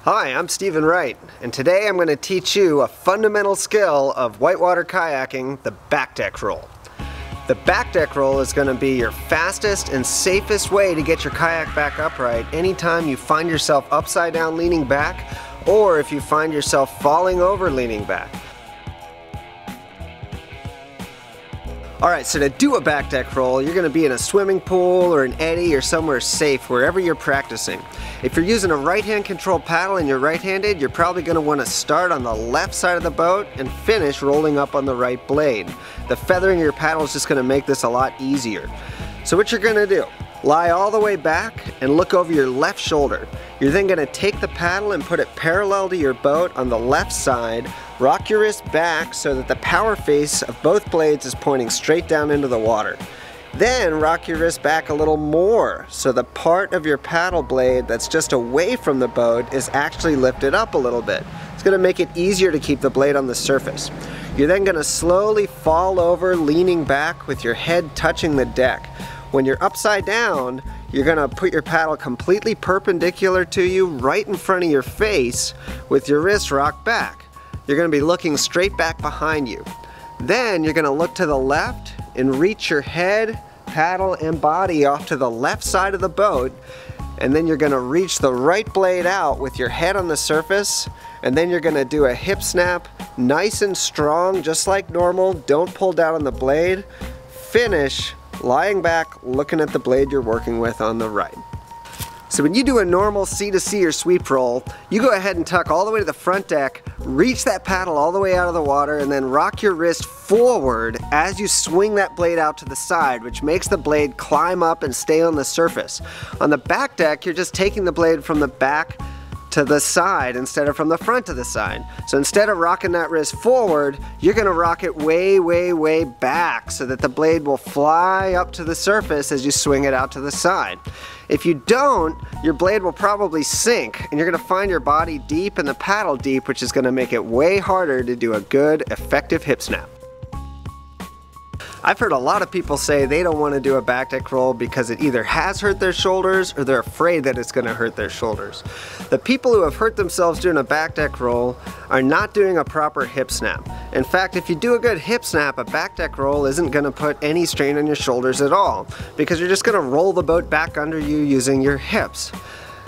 Hi, I'm Stephen Wright, and today I'm going to teach you a fundamental skill of whitewater kayaking, the backdeck roll. The backdeck roll is going to be your fastest and safest way to get your kayak back upright anytime you find yourself upside down leaning back, or if you find yourself falling over leaning back. Alright, so to do a backdeck roll, you're going to be in a swimming pool or an eddy or somewhere safe, wherever you're practicing. If you're using a right-hand controlled paddle and you're right-handed, you're probably going to want to start on the left side of the boat and finish rolling up on the right blade. The feathering of your paddle is just going to make this a lot easier. So what you're going to do, lie all the way back and look over your left shoulder. You're then going to take the paddle and put it parallel to your boat on the left side. Rock your wrist back so that the power face of both blades is pointing straight down into the water. Then rock your wrist back a little more so the part of your paddle blade that's just away from the boat is actually lifted up a little bit. It's going to make it easier to keep the blade on the surface. You're then going to slowly fall over leaning back with your head touching the deck. When you're upside down, you're going to put your paddle completely perpendicular to you right in front of your face with your wrist rocked back. You're going to be looking straight back behind you. Then you're going to look to the left and reach your head, paddle, and body off to the left side of the boat. And then you're going to reach the right blade out with your head on the surface. And then you're going to do a hip snap, nice and strong, just like normal. Don't pull down on the blade. Finish lying back, looking at the blade you're working with on the right. So when you do a normal C-to-C or sweep roll, you go ahead and tuck all the way to the front deck, reach that paddle all the way out of the water, and then rock your wrist forward as you swing that blade out to the side, which makes the blade climb up and stay on the surface. On the back deck, you're just taking the blade from the back to the side instead of from the front to the side. So instead of rocking that wrist forward, you're going to rock it way, way, way back so that the blade will fly up to the surface as you swing it out to the side. If you don't, your blade will probably sink and you're going to find your body deep and the paddle deep, which is going to make it way harder to do a good, effective hip snap. I've heard a lot of people say they don't want to do a backdeck roll because it either has hurt their shoulders or they're afraid that it's going to hurt their shoulders. The people who have hurt themselves doing a backdeck roll are not doing a proper hip snap. In fact, if you do a good hip snap, a backdeck roll isn't going to put any strain on your shoulders at all because you're just going to roll the boat back under you using your hips.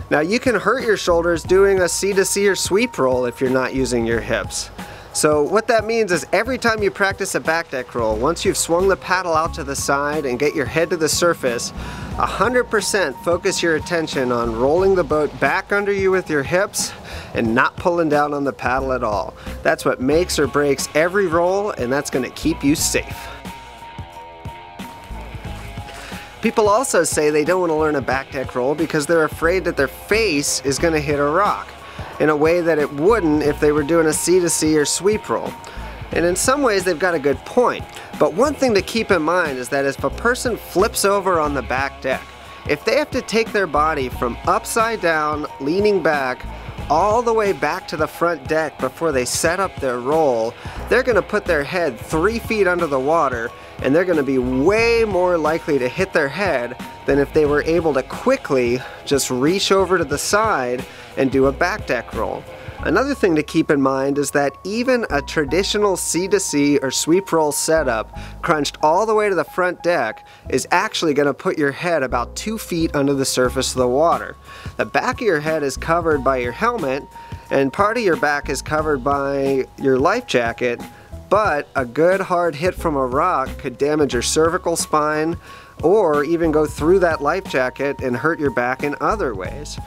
Now you can hurt your shoulders doing a C-to-C or sweep roll if you're not using your hips. So what that means is every time you practice a backdeck roll, once you've swung the paddle out to the side and get your head to the surface, 100% focus your attention on rolling the boat back under you with your hips and not pulling down on the paddle at all. That's what makes or breaks every roll, and that's going to keep you safe. People also say they don't want to learn a backdeck roll because they're afraid that their face is going to hit a rock in a way that it wouldn't if they were doing a C-to-C or sweep roll. And in some ways they've got a good point. But one thing to keep in mind is that if a person flips over on the back deck, if they have to take their body from upside down, leaning back, all the way back to the front deck before they set up their roll, they're going to put their head 3 feet under the water, and they're going to be way more likely to hit their head than if they were able to quickly just reach over to the side and do a backdeck roll. Another thing to keep in mind is that even a traditional C-to-C or sweep roll setup crunched all the way to the front deck is actually going to put your head about 2 feet under the surface of the water. The back of your head is covered by your helmet and part of your back is covered by your life jacket, but a good hard hit from a rock could damage your cervical spine or even go through that life jacket and hurt your back in other ways.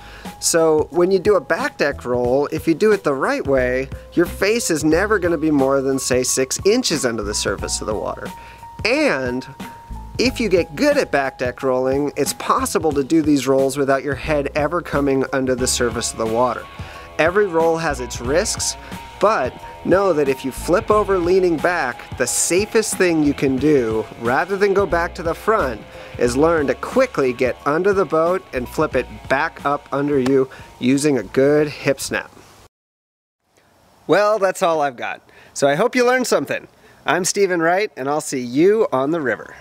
So when you do a backdeck roll, if you do it the right way, your face is never going to be more than, say, 6 inches under the surface of the water. And if you get good at backdeck rolling, it's possible to do these rolls without your head ever coming under the surface of the water. Every roll has its risks, but know that if you flip over leaning back, the safest thing you can do, rather than go back to the front, is learn to quickly get under the boat and flip it back up under you using a good hip snap. Well, that's all I've got. So I hope you learned something. I'm Stephen Wright, and I'll see you on the river.